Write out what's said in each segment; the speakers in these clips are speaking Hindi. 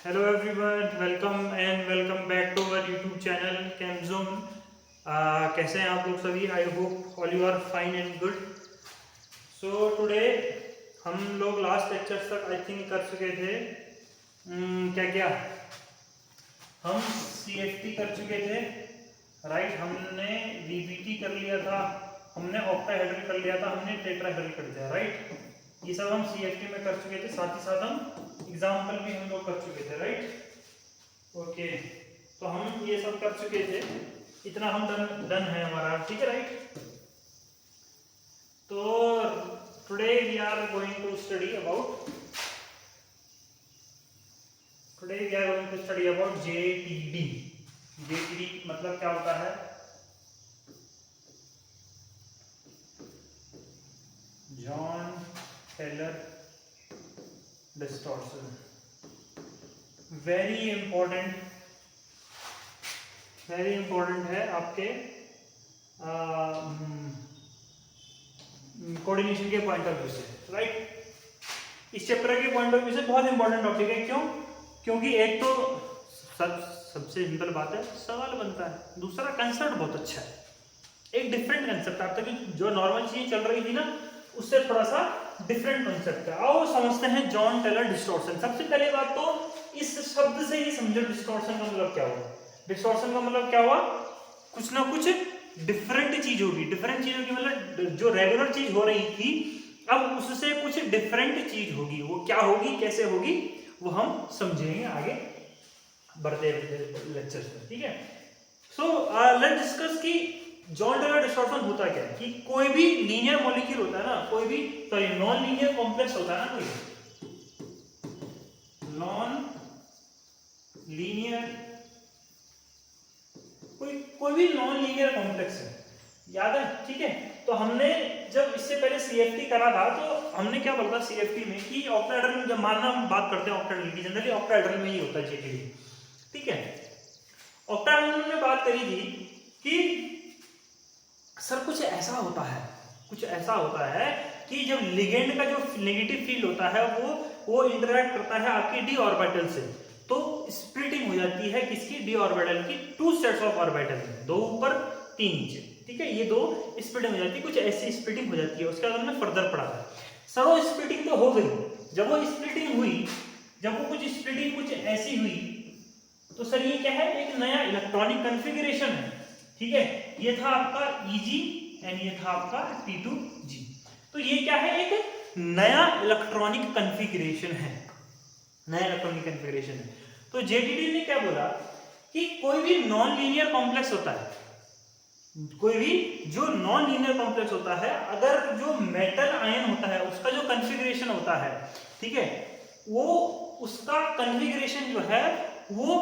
Hello everyone, welcome back to our YouTube channel CamZone। कैसे हैं आप लोग सभी? I hope all you are fine and good. So today हम लोग लास्ट लेक्चर तक आई थिंक कर चुके थे। क्या क्या हम CFT कर चुके थे, राइट। हमने VBT कर लिया था, हमने ऑक्टाहेड्रल कर लिया था, हमने टेट्राहेड्रल कर दिया, राइट। ये सब हम CFT में कर चुके थे, साथ ही साथ हम एग्जाम्पल भी हम लोग कर चुके थे, राइट। ओके, तो हम ये सब कर चुके थे, इतना हम डन है हमारा, ठीक है, राइट। तो today we are going to study about JTD। JTD मतलब क्या होता है? John Taylor distortion. Very important है आपके कोऑर्डिनेशन के पॉइंट ऑफ व्यू से, राइट। इस चैप्टर के पॉइंट ऑफ व्यू से बहुत इंपॉर्टेंट टॉपिक है। क्यों? क्योंकि एक तो सबसे सिंपल बात है, सवाल बनता है। दूसरा कंसेप्ट बहुत अच्छा है, एक डिफरेंट कंसेप्ट। अब तक जो नॉर्मल चीज चल रही थी ना, उससे थोड़ा सा डिफरेंट कंसेप्ट है। आओ समझते हैं जॉन टेलर डिस्टॉर्शन। सबसे पहले बात तो इस शब्द से ही समझो डिस्टॉर्शन का मतलब क्या हुआ। डिस्टॉर्शन का मतलब क्या हुआ? कुछ ना कुछ डिफरेंट चीज होगी। डिफरेंट चीज होगी मतलब जो रेगुलर चीज हो रही थी, अब उससे कुछ डिफरेंट चीज होगी। वो क्या होगी, कैसे होगी, वो हम समझेंगे आगे बढ़ते लेक्चर में, ठीक है। सो लेट्स डिस्कस कि जॉन टेलर डिस्टॉर्शन होता क्या है। कि कोई भी लीनियर मॉलिक्यूल होता है ना, कोई भी नॉन लीनियर कॉम्प्लेक्स होता है ना, नॉन लीनियर कोई भी नॉन लीनियर कॉम्प्लेक्स है, याद है, ठीक है। तो हमने जब इससे पहले CFT करा था, तो हमने क्या बोला था CFT में कि ऑक्टाहेड्रल में, जब मानना हम बात करते हैं ऑक्टाहेड्रल की, जनरली ऑक्टाहेड्रल में ही होता है JTD, ठीक है। ऑक्टाहेड्रल में बात करी थी कि सर कुछ ऐसा होता है कि जब लिगेंड का जो नेगेटिव फील्ड होता है वो इंटरैक्ट करता है आपके d ऑर्बिटल से, तो स्प्लिटिंग हो जाती है किसकी? d ऑर्बिटल की। टू सेट्स ऑफ ऑर्बिटल, दो ऊपर तीन नीचे, ठीक है। ये दो स्प्लिटिंग हो जाती है, कुछ ऐसी स्प्लिटिंग हो जाती है। उसके बाद हमने फर्दर पढ़ा है। सर वो स्प्लिटिंग तो हो गई। जब वो स्प्लिटिंग हुई, जब वो कुछ स्प्लिटिंग कुछ ऐसी हुई, तो सर ये क्या है? एक नया इलेक्ट्रॉनिक कॉन्फ़िगरेशन है, ठीक है। ये था आपका Eg एंड ये था आपका T2G। तो ये क्या है? एक नया इलेक्ट्रॉनिक कॉन्फ़िगरेशन है, नया इलेक्ट्रॉनिक कॉन्फ़िगरेशन है। तो JTD ने क्या बोला कि कोई भी नॉन लीनियर कॉम्प्लेक्स होता है, कोई भी जो नॉन लीनियर कॉम्प्लेक्स होता है, अगर जो मेटल आयन होता है उसका जो कॉन्फ़िगरेशन होता है, ठीक है, वो उसका कॉन्फ़िगरेशन जो है वो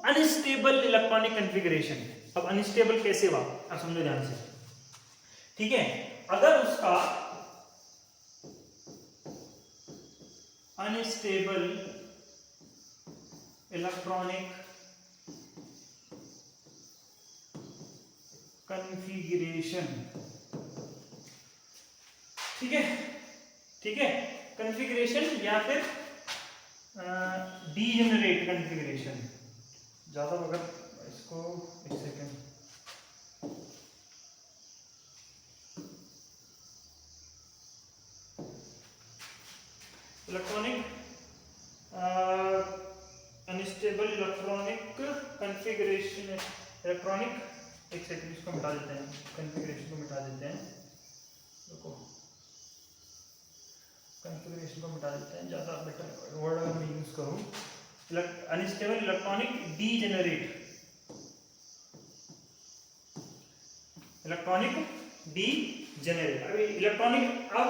अनस्टेबल इलेक्ट्रॉनिक कॉन्फ़िगरेशन है। अब अनस्टेबल कैसे हुआ, अब समझो ध्यान से, ठीक है। अगर उसका अनस्टेबल इलेक्ट्रॉनिक कॉन्फ़िगरेशन, ठीक है, कॉन्फ़िगरेशन या फिर डीजेनरेट कॉन्फ़िगरेशन। ज्यादा अगर इसको एक second, electronic unstable electronic configuration, electronic, एक सेकेंड इसको मिटा देते हैं, कॉन्फ़िगरेशन को मिटा देते हैं, देखो कॉन्फ़िगरेशन को मिटा देते हैं, ज़्यादा बेटर वर्ड अगर मैं यूज़ करूँ। Unstable electronic degenerate, electronic degenerate. अभी इलेक्ट्रॉनिक, अब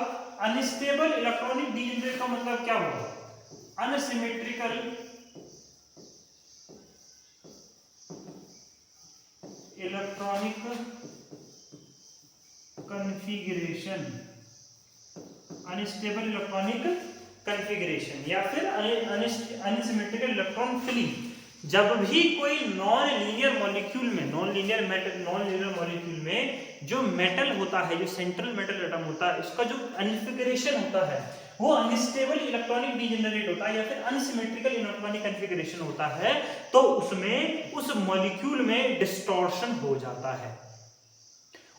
अनस्टेबल इलेक्ट्रॉनिक डीजेनरेट का मतलब क्या होगा? Unsymmetrical electronic configuration, unstable electronic configuration या फिर अनसिमेट्रिकल इलेक्ट्रॉन फिलिंग। जब भी कोई नॉन लीनियर मॉलिक्यूल में, नॉन लीनियर मॉलिक्यूल में जो मेटल होता है, जो सेंट्रल मेटल एटम होता है, उसका जो कॉन्फ़िगरेशन होता है वो अनस्टेबल इलेक्ट्रॉनिक डीजेनरेट होता है या फिर अनसिमेट्रिकल इलेक्ट्रॉनिक कॉन्फ़िगरेशन होता है, तो उसमें उस मॉलिक्यूल में डिस्टॉर्शन हो जाता है।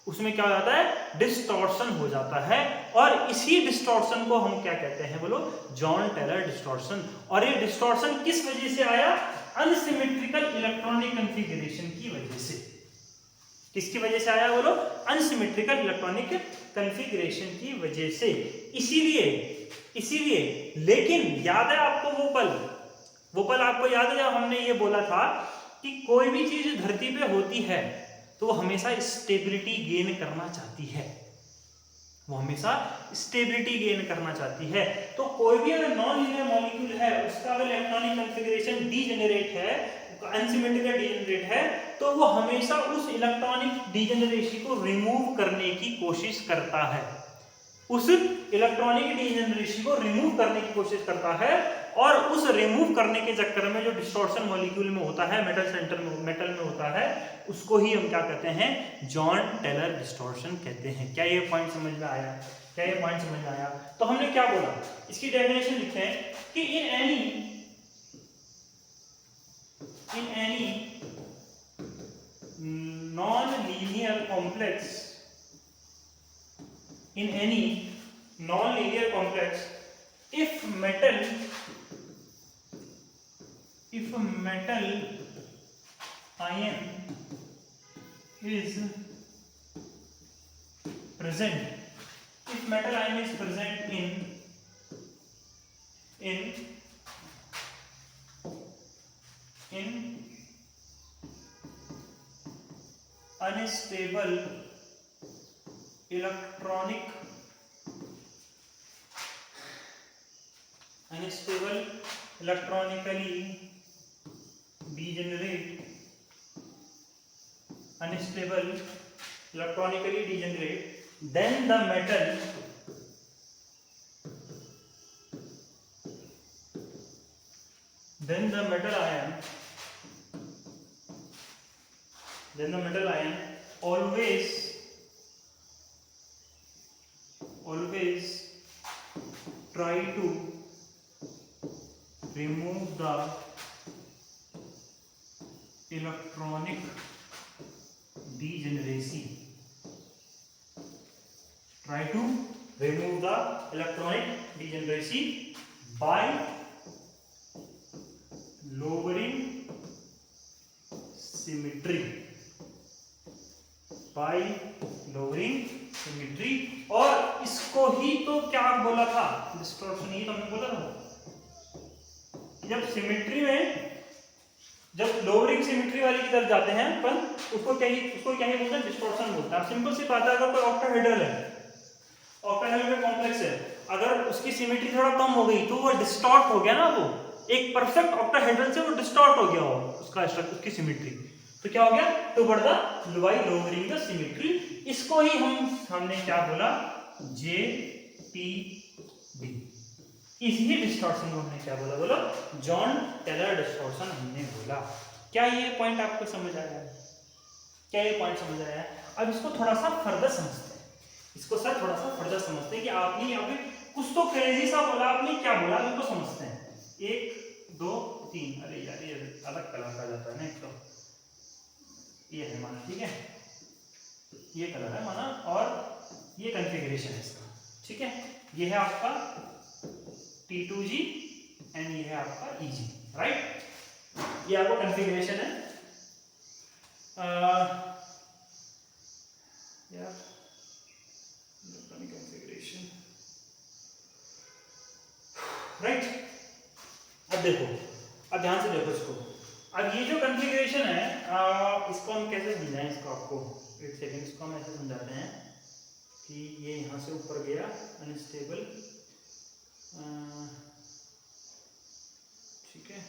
उसमें क्या हो जाता है? डिस्टॉर्शन हो जाता है। और इसी डिस्टॉर्शन को हम क्या कहते हैं बोलो? John Taylor distortion. और ये डिस्टॉर्शन किस वजह से आया? अनसिमेट्रिकल इलेक्ट्रॉनिक कॉन्फ़िगरेशन की वजह से। किसकी वजह से आया बोलो? अनसिमेट्रिकल इलेक्ट्रॉनिक कॉन्फ़िगरेशन की वजह से। इसीलिए लेकिन याद है आपको वो पल आपको याद है जब हमने ये बोला था कि कोई भी चीज धरती पे होती है तो वो हमेशा स्टेबिलिटी गेन करना चाहती है। वो हमेशा स्टेबिलिटी गेन करना चाहती है। तो कोई भी अगर नॉन लीनियर मॉलिक्यूल है, उसका अगर इलेक्ट्रॉनिक कॉन्फ़िगरेशन डीजेनरेट है, अनसिमेट्रिकल डीजेनरेट है, तो वो हमेशा उस इलेक्ट्रॉनिक डीजेनरेशन को रिमूव करने की कोशिश करता है। उस इलेक्ट्रॉनिक डीजेनरेशन को रिमूव करने की कोशिश करता है। और उस रिमूव करने के चक्कर में जो डिस्टॉर्शन मॉलिक्यूल में होता है, मेटल में होता है, उसको ही हम क्या कहते हैं? जॉन टेलर डिस्टॉर्शन कहते हैं। क्या ये पॉइंट समझ में आया? तो हमने क्या बोला? इसकी डेफिनेशन लिखते हैं कि in any non linear complex, in any non-linear complex, if metal ion is present in unstable electronically degenerate, then the metal ion always try to remove the electronic degeneracy by lowering symmetry, और इसको ही तो क्या बोला था? डिस्टॉर्शन ही तो हमने बोला था। जब सिमेट्री में, जब लोअरिंग सिमेट्री वाली की तरफ जाते हैं अपन, उसको क्या ही बोलते हैं? डिस्टॉर्शन बोलते हैं। सिंपल सी बात है, अगर कोई ऑक्टाहेड्रल कॉम्प्लेक्स है, अगर उसकी सिमेट्री थोड़ा कम हो गई तो वो डिस्टॉर्ट हो गया ना। वो एक परफेक्ट ऑक्टाहेड्रल से वो डिस्टॉर्ट हो गया हो उसका उसकी सिमेट्री, तो क्या हो गया? Toward the lowering the symmetry. इसको ही हमने क्या बोला? JTD। इसी डिस्टॉर्शन को हमने क्या बोला? बोलो जॉन टेलर डिस्टॉर्शन हमने बोला। क्या ये पॉइंट आपको समझ आया? अब इसको थोड़ा सा फर्दर समझते हैं कि आपने यहाँ पे कुछ तो क्रेजी सा बोला। आपने क्या बोला इसको समझते हैं। 1 2 3, अरे यार ये अलग कलर का जाता है ना। एक तो ये है माना, ठीक है, ये कलर है माना, और ये कॉन्फ़िगरेशन है इसका, ठीक है। ये है आपका T2G एंड ये है आपका EG, राइट। ये आपका कॉन्फ़िगरेशन है। यार कॉन्फ़िगरेशन, राइट। अब देखो, अब ध्यान से देखो इसको। अब ये जो कॉन्फ़िगरेशन है, इसको हम कैसे समझाएं? इसको आपको एक सेकंड, इसको हम ऐसे समझाते हैं कि ये यहाँ से ऊपर गया अनस्टेबल, ठीक है,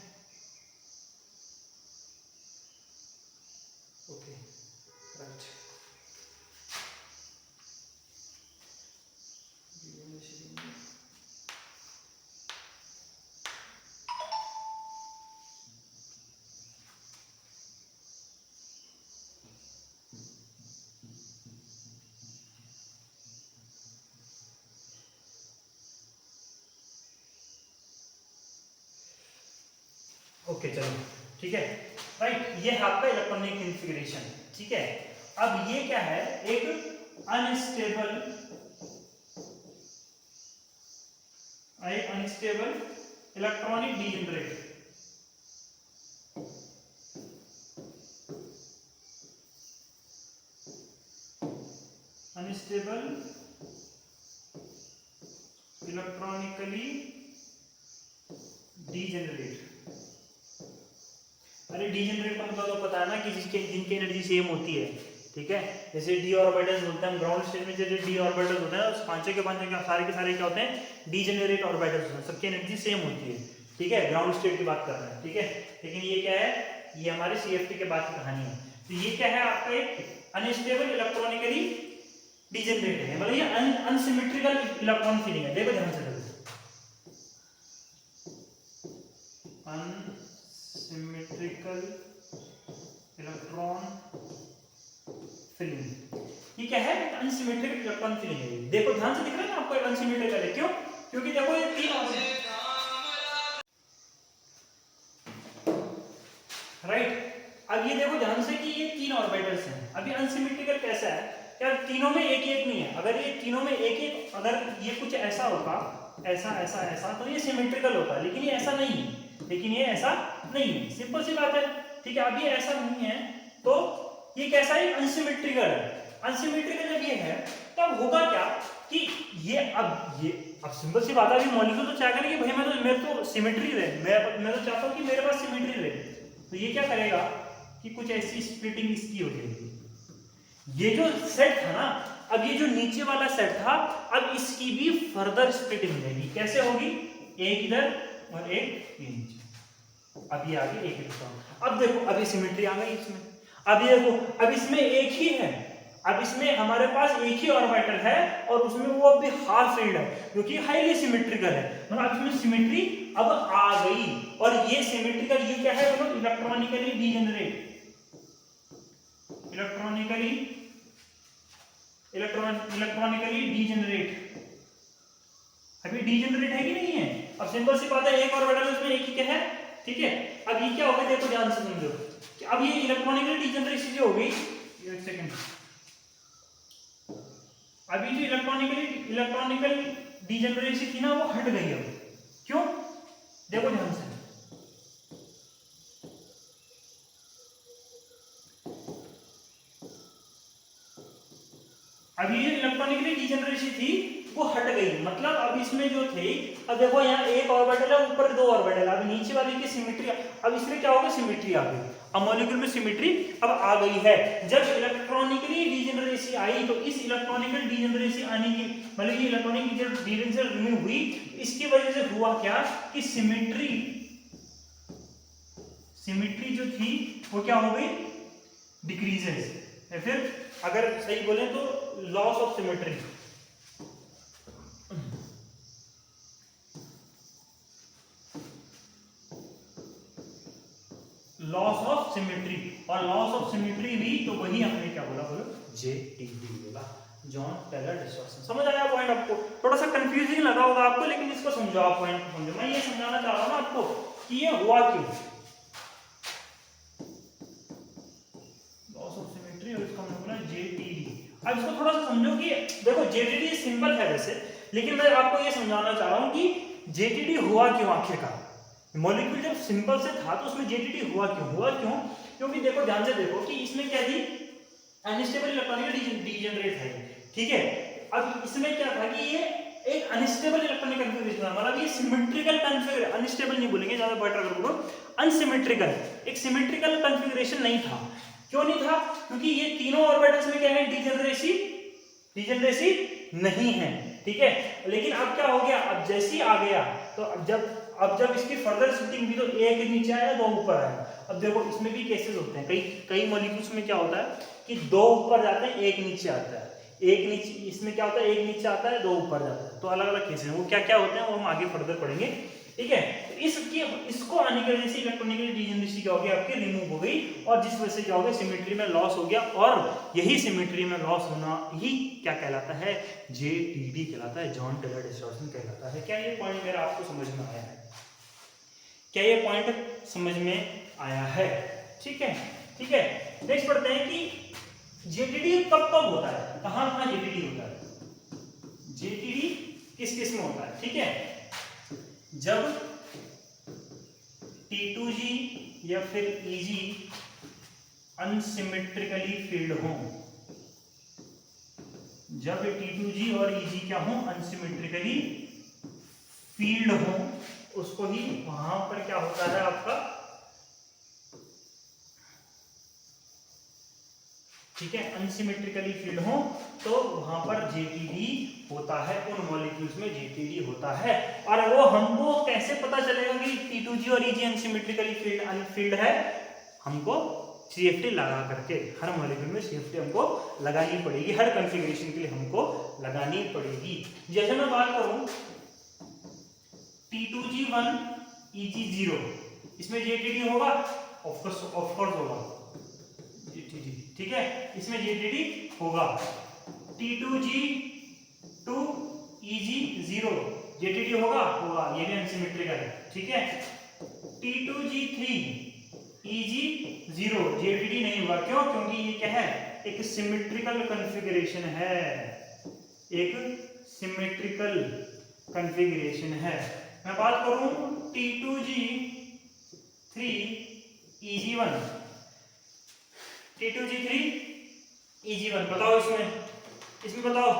ओके, राइट। ओके चलो ठीक है राइट, ये है आपका इलेक्ट्रॉनिक कॉन्फ़िगरेशन। ठीक है, अब ये क्या है, एक unstable electronic degenerate. Unstable electronically degenerate. अरे डीजेनरेट का मतलब तो पता है ना कि जिनकी एनर्जी सेम होती है। ठीक है, जैसे डी ऑर्बिटल्स बोलते हैं ग्राउंड स्टेट में, जो डी ऑर्बिटल्स होते हैं उस पांचों के सारे के सारे क्या होते हैं, डीजेनरेट ऑर्बिटल्स होते हैं, सबकी एनर्जी सेम होती है। ठीक है, ग्राउंड स्टेट की बात कर रहे हैं। ठीक है, लेकिन ये क्या है, ये हमारे सीएफटी के बाद की कहानी है। तो ये क्या है आपका एक अनस्टेबल इलेक्ट्रॉनिकली डीजेनरेट है, मतलब ये अनसिमेट्रिकल इलेक्ट्रॉन फीलिंग है। देखो ध्यान से देखो, अनसिमेट्रिकल इलेक्ट्रॉन फीलिंग, ये क्या है, अनसिमेट्रिकल इलेक्ट्रॉन फीलिंग है। देखो ध्यान से दिख रहा है ना आपको, अनसिमेट्रिकल है। क्यों? क्योंकि देखो ये तीन राइट। अब ये देखो ध्यान से कि ये तीन ऑर्बिटल्स हैं। अब ये अनसिमेट्रिकल कैसा है, यार तीनों में एक एक नहीं है। अगर ये तीनों में एक एक, अगर ये कुछ ऐसा होता, ऐसा ऐसा ऐसा, तो ये सिमेट्रिकल होता, लेकिन ये ऐसा नहीं है। लेकिन ये ऐसा नहीं है, सिंपल सी बात है। ठीक है, अब ये ऐसा नहीं है तो ये कैसा है, अनसिमेट्रिकल है। अनसिमेट्रिकल जब ये है तब होगा क्या कि ये अब सिंपल सी बात है, अभी मॉलिक्यूल तो चाहेगा कि भाई मेरे तो सिमेट्री रहे, मैं तो चाहता हूँ कि मेरे पास सिमेट्री रहे। तो ये क्या करेगा कि कुछ ऐसी स्प्लिटिंग इसकी हो जाएगी। ये जो सेट था ना, अब ये जो नीचे वाला सेट था, अब इसकी भी फर्दर स्प्लिटिंग हो जाएगी। कैसे होगी, एक इधर और एक ये नीचे, अब ये आगे एक इलेक्ट्रॉन। अब देखो अभी सिमेट्री आ गई इसमें। अब ये देखो, अब इसमें एक ही है, अब इसमें हमारे पास एक ही ऑर्बिटल है और उसमें वो अभी हाफ फील्ड है जो कि हाईली सिमेट्रिकल है। मतलब अब इसमें सिमेट्री अब आ गई, और ये सिमेट्रिकल ये क्या है, मतलब इलेक्ट्रॉनिकली डीजेनरेट, इलेक्ट्रॉनिकली डीजेनरेट। अभी डीजेनरेट है कि नहीं है? अब सिंपल सी बात है, एक ऑर्बिटल उसमें एक ही क्या है। ठीक है, अब ये क्या होगा, देखो ध्यान से समझो कि अब ये इलेक्ट्रॉनिकली डीजेनरेशन जो हो गई, एक सेकंड, अभी जो इलेक्ट्रॉनिकल डीजेनरेशन थी ना, वो हट गई। अब क्यों, देखो ध्यान से, अभी जो इलेक्ट्रॉनिकली डीजेनरेशन थी वो हट गई। मतलब अब इसमें जो थे, अब देखो यहाँ एक ऑर्बिटल है, ऊपर दो ऑर्बिटल, अब नीचे वाले की सिमेट्री, अब इसमें क्या होगा, सिमेट्री आ गई। अब मॉलिक्यूल में सिमेट्री अब आ गई है। जब इलेक्ट्रॉनिकली डीजेनरेसी आई, तो इस इलेक्ट्रॉनिकल डीजेनरेसी आने की, मतलब ये इलेक्ट्रॉनिक डीजेनरेसी रिमूव हुई, इसकी वजह से हुआ क्या कि सिमेट्री जो थी वो क्या हो गई, डिक्रीजेस, या फिर अगर सही बोले तो loss of symmetry. Loss of symmetry, और लॉस ऑफ सिमेट्री भी तो वही हमने क्या बोला, बोलो जेटीडी बोला, जॉन टेलर डिस्टॉर्शन। समझ आया पॉइंट आपको? थोड़ा सा कंफ्यूजिंग लगा होगा आपको, लेकिन इसको समझो, आप पॉइंट को समझो। मैं ये समझाना चाह रहा हूं ना आपको कि ये हुआ क्यों, लॉस ऑफ सिमेट्री, और इसका मतलब है जेटीडी। अब इसको थोड़ा सा समझो कि देखो जेटीडी सिंपल है वैसे, लेकिन मैं आपको ये समझाना चाह रहा हूं कि जेटीडी हुआ क्यों आखिरकार। मॉलिक्यूल जब सिंपल से था तो उसमें जेटीडी हुआ क्यों? क्योंकि देखो ध्यान से देखो कि इसमें क्या थी, अनस्टेबल इलेक्ट्रॉनिक डीजेनरेट है। ठीक है, अब इसमें क्या था कि ये एक अनस्टेबल इलेक्ट्रॉनिक कॉन्फ़िगरेशन था, मतलब ये सिमेट्रिकल कॉन्फ़िगरेशन, अनस्टेबल नहीं बोलेंगे, ज्यादा बेटर अगर बोलो अनसिमेट्रिकल, एक सिमेट्रिकल कॉन्फ़िगरेशन नहीं था। क्यों नहीं था? क्योंकि ये तीनों ऑर्बिटल्स में क्या है, डीजेनरेसी नहीं है। ठीक है, लेकिन अब क्या हो गया, अब जैसे ही आ गया तो अब जब इसकी फर्दर शिफ्टिंग भी, तो एक नीचे आया दो ऊपर आया। अब देखो इसमें भी केसेस होते हैं, कई मॉलिक्यूल्स में क्या होता है कि दो ऊपर जाते हैं, एक नीचे आता है, एक नीचे, इसमें क्या होता है, एक नीचे आता है, दो ऊपर जाता है। तो अलग अलग केसेस हैं, वो क्या क्या होते हैं वो हम आगे फर्दर पढ़ेंगे। ठीक है, तो इसको आने की वजह से इलेक्ट्रॉनिकल डीजेनरेसी क्या हो गई, आपकी रिमूव हो गई, और जिस वजह से क्या हो गया, सिमेट्री में लॉस हो गया। और यही सिमेट्री में लॉस होना ही क्या कहलाता है, जेटीडी कहलाता है, जॉन टेलर डिस्टॉर्शन कहलाता है। क्या ये पॉइंट मेरा आपको समझ में आया है? क्या ये पॉइंट समझ में आया है? ठीक है, ठीक है। नेक्स्ट पढ़ते हैं कि जेटीडी कब कब होता है, कहाँ कहाँ जेटीडी होता है, जेटीडी किस किस में होता है। ठीक है, जब T2G या फिर EG अनसिमेट्रिकली फील्ड हो, जब T2G और EG क्या हो, अनसिमेट्रिकली फील्ड हो, उसको ही वहां पर क्या होता है आपका, ठीक है, अनसिमेट्रिकली फील्ड हो तो वहां पर जेटीडी होता है, उन मॉलिक्यूल्स में जेटीडी होता है। और वो हमको कैसे पता चलेगा कि T2G और EG अनसिमेट्रिकली फील्ड है? हमको CFT लगा करके, हर मॉलिक्यूल में CFT हमको लगानी पड़ेगी, हर कॉन्फ़िगरेशन के लिए हमको लगानी पड़ेगी। जैसे मैं बात करूं T2G1 EG0, इसमें जेटीडी होगा, ऑफ कोर्स होगा जेटीडी, ठीक है, इसमें जेटीडी होगा। T2G2 EG0 जेटीडी होगा, ये भी अनसिमेट्रिकल है, ठीक है। T2G3 EG0 जेटीडी नहीं होगा, क्यों? क्योंकि ये क्या है, एक सिमेट्रिकल कॉन्फ़िगरेशन है, एक सिमेट्रिकल कॉन्फ़िगरेशन है। मैं बात करूं T2G3 EG1, T2G3 EG1 बताओ, इसमें बताओ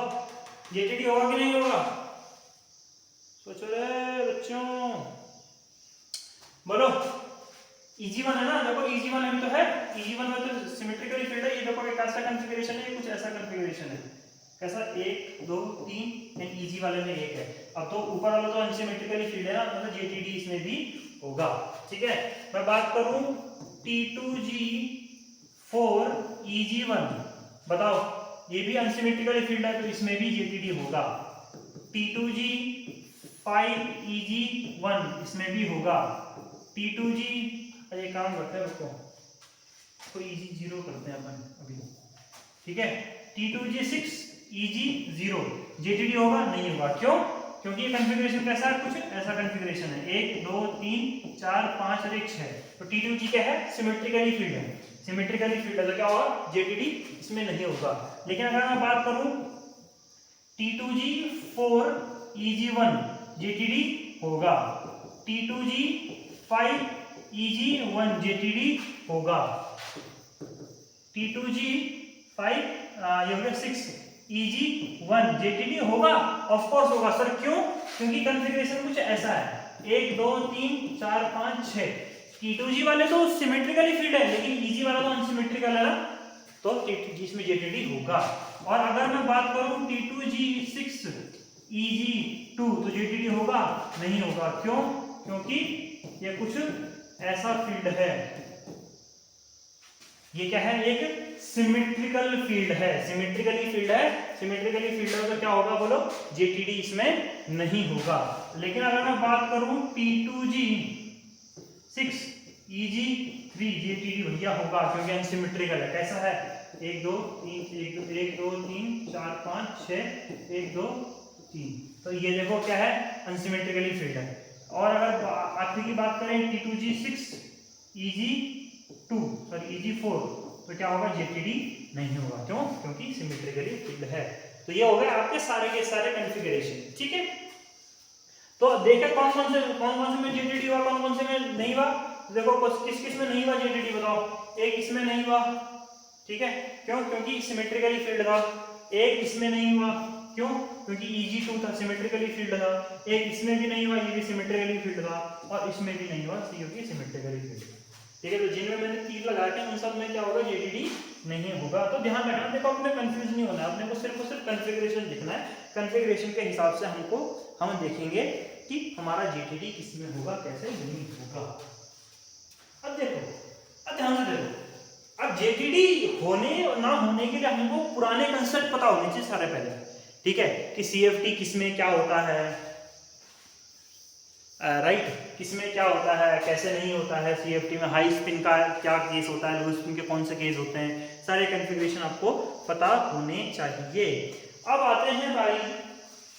जेटीडी होगा कि नहीं होगा? सोचो रे बच्चों, बोलो। EG1 है ना, देखो EG1 में तो है, EG1 में तो सिमेट्रिकली फील्ड है। ये देखो कैसा कॉन्फ़िगरेशन है, ये कुछ ऐसा कॉन्फ़िगरेशन है, कैसा 1 2 3 एंड EG वाले में 1 है। अब तो ऊपर वाला तो अनसिमेट्रिकली फील्ड है ना, मतलब जेटीडी इसमें भी होगा, ठीक है। मैं बात करूं T2G4 EG1, बताओ, ये भी अनसिमेट्रिकली फील्ड है तो इसमें भी जेटीडी होगा। T2G5 EG1 इसमें भी होगा। T2G, अरे काम करते हैं, रुको, तो EG0 करते हैं अपन अभी, ठीक है। T2G6 EG0 जेटीडी होगा? नहीं होगा, क्यों? क्योंकि ये कॉन्फ़िगरेशन कैसा है, कुछ ऐसा कॉन्फ़िगरेशन है, 1 2 3 4 5 और 1 6। तो T2G क्या है, सिमेट्रिकली फील्ड है, सिमेट्रिकली फील्ड है तो क्या होगा, जेटीडी इसमें नहीं होगा। लेकिन अगर मैं बात करूं T2G4 EG1 जेटीडी होगा, T2G5 EG1 जेटीडी होगा, T2G5 ये हो गया 6 EG1 जेटीडी होगा, ऑफ कोर्स होगा सर, क्यों? क्योंकि कॉन्फ़िगरेशन कुछ ऐसा है, 1 2 3 4 5 6। T2G वाले तो सिमेट्रिकली फील्ड है, लेकिन EG वाला तो अनसिमेट्रिकल है ना, तो T2G इसमें जेटीडी होगा। और अगर मैं बात करूं T2G6 EG2 तो जेटीडी होगा? नहीं होगा, क्यों? क्योंकि ये कुछ ऐसा फील्ड है, ये क्या है, एक सिमेट्रिकल फील्ड है, सिमेट्रिकली फील्ड है, सिमेट्रिकली फील्ड है तो क्या होगा, बोलो, जेटीडी इसमें नहीं होगा। लेकिन अगर मैं बात करूं T2G6 EG3 जेटीडी भैया होगा, क्योंकि अनसिमेट्रिकल है, कैसा है, 1 2 3 1 2 3 4 5 6 1 2 3, तो ये देखो क्या है, अनसिमेट्रिकली फील्ड है। और अगर आखिरी की बात करें T2G6 EG4 तो क्या होगा, जेटीडी नहीं होगा, क्यों? क्योंकि सिमेट्रिकली फील्ड है। तो ये हो गए आपके सारे के सारे कॉन्फ़िगरेशन, ठीक है। तो देखें कौन कौन से में जेटीडी हुआ, कौन कौन से में नहीं हुआ। देखो किस किस में नहीं हुआ जेटीडी, बताओ। एक इसमें नहीं हुआ, ठीक है, क्यों? क्योंकि सिमेट्रिकली फील्ड था। एक इसमें नहीं हुआ, क्यों? क्योंकि EG2 था, सिमेट्रिकली फील्ड था। एक इसमें भी नहीं हुआ, ये भी सिमेट्रिकली फील्ड था। और इसमें भी नहीं हुआ, क्योंकि सिमेट्रिकली फील्ड था, ठीक है। तो जिनमें मैंने तीर लगा के उन सब में क्या होगा, जेटीडी नहीं होगा। तो ध्यान रखना, देखो अपने कंफ्यूज नहीं होना, अपने को सिर्फ और सिर्फ कॉन्फ़िगरेशन लिखना है। कॉन्फ़िगरेशन के हिसाब से हम देखेंगे कि हमारा जेटीडी किस में होगा, कैसे नहीं होगा। अब देखो, अब ध्यान से देखो, अब जेटीडी होने ना होने के लिए हमको पुराने कंसेप्ट पता होने चाहिए सारे पहले, ठीक है, कि CFT किस में क्या होता है, राइट, किसमें क्या होता है, कैसे नहीं होता है। CFT में हाई स्पिन का क्या केस होता है, लो स्पिन के कौन से केस होते हैं, सारे कॉन्फ़िगरेशन आपको पता होने चाहिए। अब आते हैं भाई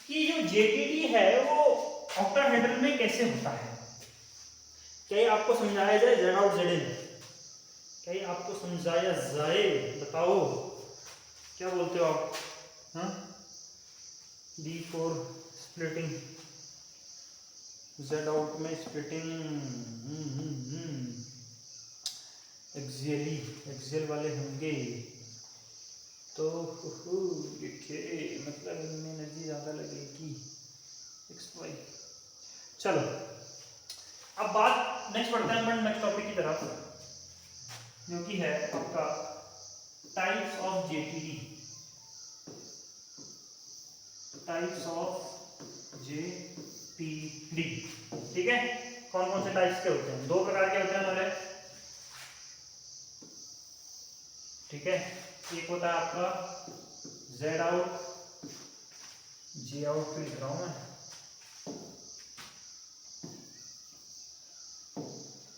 कि जो जेटीडी है वो ऑक्टाहेड्रल में कैसे होता है, क्या ये आपको समझाया जाए जेड आउट जेड इन? क्या ये आपको समझाया जाए? बताओ क्या बोलते हो आप? हाँ, D for splitting, Z out में स्प्लिटिंग, एक्सियली, एक्सियल वाले होंगे तो देखिए मतलब इनमें एनर्जी ज़्यादा लगेगी XY। चलो अब बात नेक्स्ट बढ़ते हैं अपन नेक्स्ट टॉपिक की तरफ, जो कि है आपका types of JTD. Types of JTD, ठीक है। कौन कौन से टाइप्स के होते हैं? दो प्रकार के होते हैं हमारे, ठीक है। एक होता है आपका जेड आउट, जे आउट लिख रहा हूं मैं,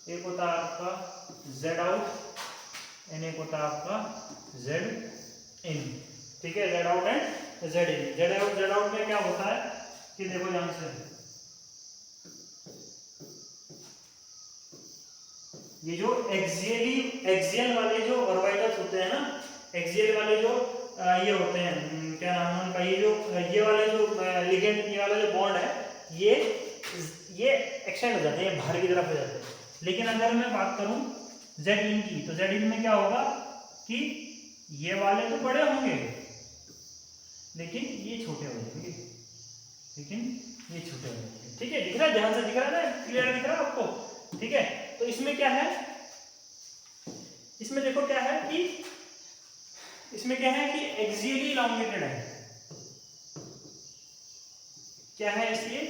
एक होता है आपका जेड आउट एंड एक होता है आपका जेड इन, ठीक है। Z out and Z in. Z out में क्या होता है कि देखो ध्यान से, ये जो एक्सियल वाले जो ऑर्बिटल्स होते हैं ना, एक्सियल वाले जो ये होते हैं, क्या नाम है उनका, ये वाले जो लिगेंड, ये वाला जो बॉन्ड है, ये एक्सटेंड हो जाते हैं, बाहर की तरफ हो जाते हैं। लेकिन अगर मैं बात करूं जेड इन की, तो जेड इन में क्या होगा कि ये वाले तो बड़े होंगे लेकिन ये छोटे हो जाएंगे, लेकिन ये छोटे हो जाएंगे, ठीक है। दिख रहा है, ध्यान से दिख रहा है ना, क्लियर दिख रहा है आपको, ठीक है। तो इसमें क्या है, इसमें देखो क्या है कि इसमें क्या है कि एक्सियली इलॉन्गेटेड है। क्या है इसलिए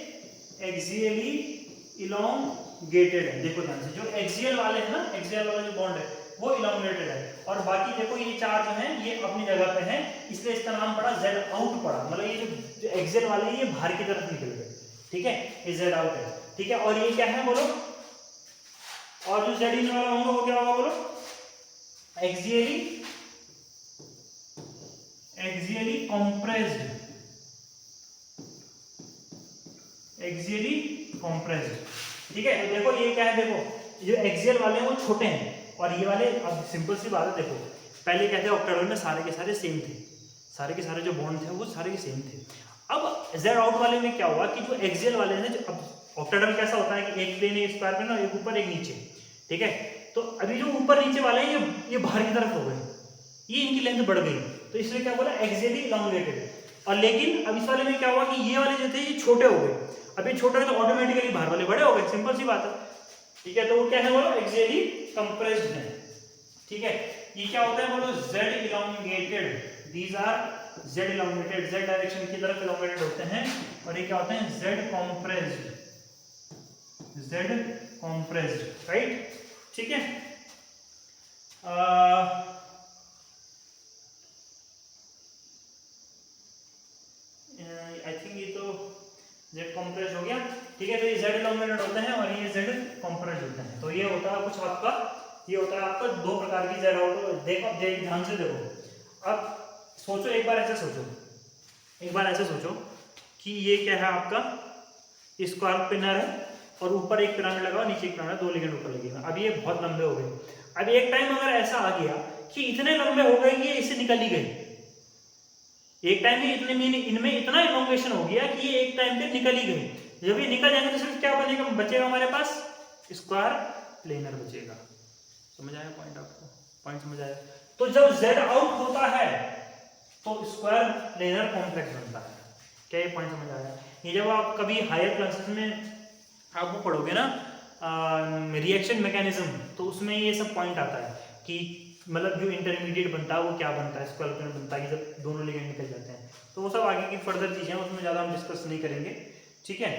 एक्सियली इलॉन्गेटेड है। देखो ध्यान से, जो एक्सियल वाले हैं ना, एक्सियल वाला जो बॉन्ड है वो इलॉन्गेटेड है, और बाकी देखो ये चार जो हैं ये अपनी जगह पे हैं, इसलिए इसका नाम पड़ा जेड आउट पड़ा। मतलब ये जो एक्सियल वाले हैं ये बाहर की तरफ निकल गए, ठीक है, ये जेड आउट है, ठीक है। और ये क्या है बोलो, और जो जेड इन वाला होगा वो क्या होगा बोलो, एक्सियली कंप्रेस्ड, एक्सियली कंप्रेस्ड, ठीक है। तो देखो ये क्या है, देखो जो एक्सियल वाले हैं वो छोटे हैं और ये वाले, अब सिंपल सी बात है, देखो पहले कहते हैं ऑक्टेडल में सारे के सारे सेम थे, सारे के सारे जो बॉन्ड थे वो सारे के सेम थे। अब जेड आउट वाले में क्या हुआ कि जो एक्सियल वाले हैं, अब ऑक्टेडल कैसा होता है कि एक प्लेन एक स्क्वायर प्लेन, एक ऊपर एक नीचे, ठीक है। तो अभी जो ऊपर नीचे वाले हैं ये बाहर की तरफ हो गए, ये इनकी लेंथ बढ़ गई, तो इसलिए क्या बोला एक्सियली इलॉन्गेटेड। और लेकिन अब इस वाले में क्या हुआ कि ये वाले जो थे ये छोटे हो गए, अब ये छोटे हो तो ऑटोमेटिकली बाहर वाले बड़े हो गए, सिंपल सी बात है, ठीक है। तो वो क्या है बोलो, एक्सियली कंप्रेस्ड है, ठीक है। ये क्या होता है बोलो, Z elongated, these are Z elongated, Z direction की तरफ इलॉन्गेटेड होते हैं। और ये क्या होते हैं, Z compressed, Z compressed, right, ठीक है। आई थिंक ये तो जेड कंप्रेस हो गया, ठीक है। तो ये जेड इलॉन्गेटेड होते हैं और ये जेड कंप्रेस होते हैं। तो ये होता है कुछ आपका, ये होता है आपका दो प्रकार की जेड आउट। देखो ध्यान से देखो, अब सोचो एक बार ऐसे सोचो, एक बार ऐसे सोचो कि ये क्या है आपका स्क्वायर पिनर है और ऊपर एक पिरामिड लगा हुआ, नीचे एक पिरामिड, दो लिगेंड ऊपर लगे हुए। अब ये बहुत लंबे हो गए, अब एक टाइम अगर ऐसा आ गया कि इतने लंबे हो गए कि ये इससे निकल ही गए, एक टाइम में इतने में इनमें इतना इलॉन्गेशन हो गया कि ये एक टाइम पे निकल ही गए। जब ये निकल जाएंगे तो सिर्फ क्या बनेगा, बचेगा हमारे पास स्क्वायर प्लेनर बचेगा। समझ आया पॉइंट आपको? पॉइंट समझ आया? तो जब जेड आउट होता है तो स्क्वायर प्लेनर कॉम्प्लेक्स बनता है। क्या ये पॉइंट समझ आया? ये जब आप कभी हायर क्लासेस में आप वो पढ़ोगे ना रिएक्शन मैकेनिज्म, तो उसमें ये सब पॉइंट आता है कि मतलब जो इंटरमीडिएट बनता है वो क्या बनता है, स्क्वायर प्लेनर बनता है जब दोनों लिगेंड निकल जाते हैं। तो वो सब आगे की फर्दर चीजें हैं, उसमें ज़्यादा हम डिस्कस नहीं करेंगे, ठीक है।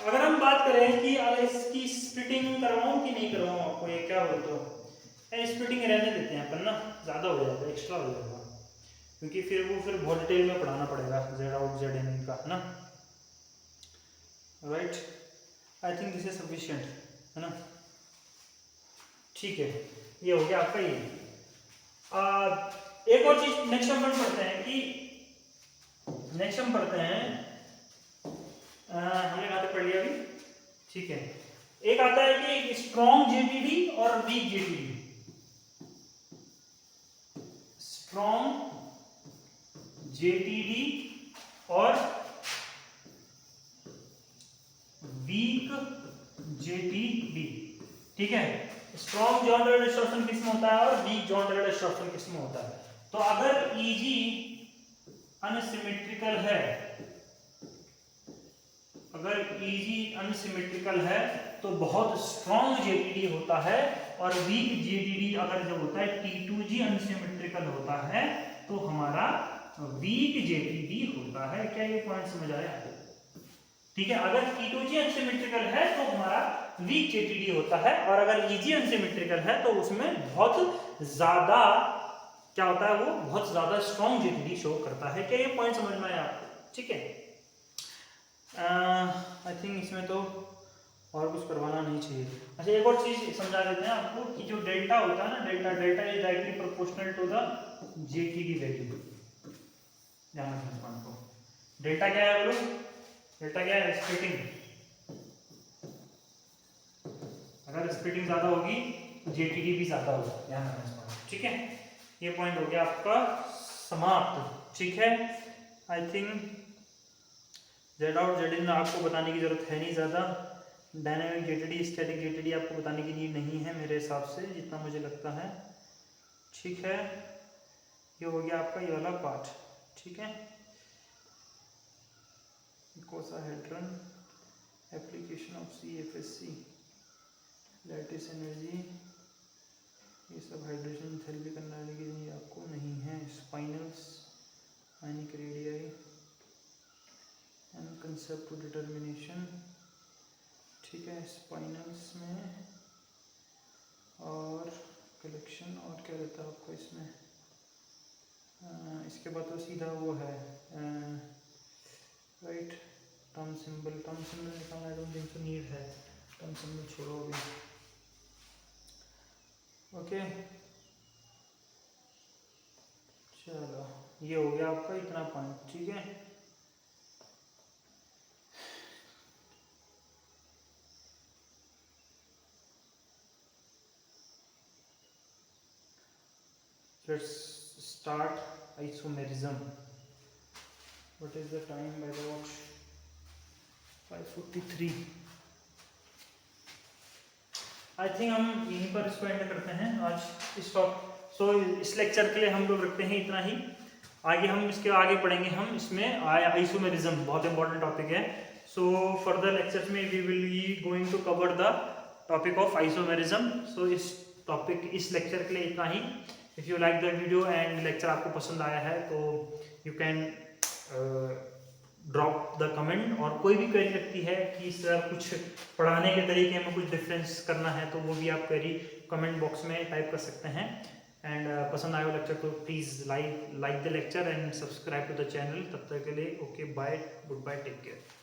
अगर हम बात करें कि इसकी स्प्लिटिंग करवाऊं कि नहीं करवाऊं, आपको ये क्या बोलते हो, स्प्लिटिंग रहने देते हैं अपन ना, ज़्यादा हो जाएगा, एक्स्ट्रा हो जाएगा, क्योंकि फिर बहुत डिटेल में पढ़ाना पड़ेगा जेड आउट जेड इन का, है ना, right. I think this is sufficient, है ना, ठीक है। ये हो गया आपका ये। एक और चीज नेक्स्ट हम पढ़ते हैं कि नेक्स्ट हम पढ़ते हैं हमने कहाँ तक पढ़ लिया अभी, ठीक है। एक आता है कि स्ट्रॉन्ग जेटीडी और वीक जेटीडी। स्ट्रॉन्ग जेटीडी और वीक जेटीडी, ठीक है। स्ट्रॉन्ग जॉइंट रेड डिस्टॉर्शन किस में होता है और वीक जॉइंट रेड डिस्टॉर्शन किस में होता है। तो अगर ईजी अनसिमेट्रिकल है, अगर ईजी अनसिमेट्रिकल है तो बहुत स्ट्रॉन्ग जेटीडी होता है, और वीक जेटीडी अगर जो होता है T2G अनसिमेट्रिकल होता है तो हमारा वीक जेटीडी होता है। क्या ये पॉइंट समझ आया? ठीक है। अगर T2G अनसिमेट्रिकल है तो हमारा वीक जेटीडी होता है, और अगर ईजी अनसिमेट्रिकल है तो उसमें बहुत ज्यादा क्या होता है, वो बहुत ज्यादा स्ट्रॉन्ग जेटीडी शो करता है। क्या ये पॉइंट समझ में आया आपको? ठीक है। आई थिंक इसमें तो और कुछ करवाना नहीं चाहिए। अच्छा, एक और चीज समझा देते हैं आपको कि जो डेल्टा होता है ना, delta is directly proportional to the JTD value. ध्यान रखना पॉइंट को। डेल्टा क्या है बोलो? डेल्टा क्या है? स्प्लिटिंग। अगर स्प्लिटिंग ज्यादा होगी तो जेटीडी भी ज्यादा होगा। ध्यान रखना इस पॉइंट। ठीक है, ये पॉइंट हो गया आपका समाप्त। ठीक है। I think Z out Z in आपको बताने की जरूरत है नहीं ज़्यादा। डायनामिक जेटीडी स्टैटिक जेटीडी आपको बताने की नीड नहीं है मेरे हिसाब से, जितना मुझे लगता है। ठीक है, ये हो गया आपका ये वाला पार्ट। ठीक है। Icosahedron application of CFSC, lattice energy, ये सब हाइड्रोजन थेरेपी करने की नहीं आपको नहीं है। Spinels, ionic radii and concept to determination. ठीक है, स्पाइनल्स में और कलेक्शन, और क्या रहता है आपको इसमें? इसके बाद तो सीधा वो है राइट, टर्म सिंबल निकालना I don't think so need है। टर्म सिंबल छोड़ो अभी। ओके, चलो ये हो गया आपका इतना पॉइंट। ठीक है। Let's start isomerism. What is the time by the watch? 5:43. I think हम यहीं पर इसको एंड करते हैं आज इस इस लेक्चर के लिए हम लोग रखते हैं इतना ही। आगे हम इसके आगे पढ़ेंगे हम इसमें आइसोमेरिज्म, बहुत इंपॉर्टेंट टॉपिक है। सो फर्दर लेक्चर्स में we will be going to cover the topic of isomerism. So इस लेक्चर के लिए इतना ही। If you like the video and lecture आपको पसंद आया है तो you can drop the comment, और कोई भी क्वेरी लगती है कि सर कुछ पढ़ाने के तरीके में कुछ डिफरेंस करना है तो वो भी आप क्वेरी कमेंट बॉक्स में टाइप कर सकते हैं। एंड पसंद आया लेक्चर तो please like the lecture and subscribe to the channel. तब तक के लिए okay, bye, goodbye, take care.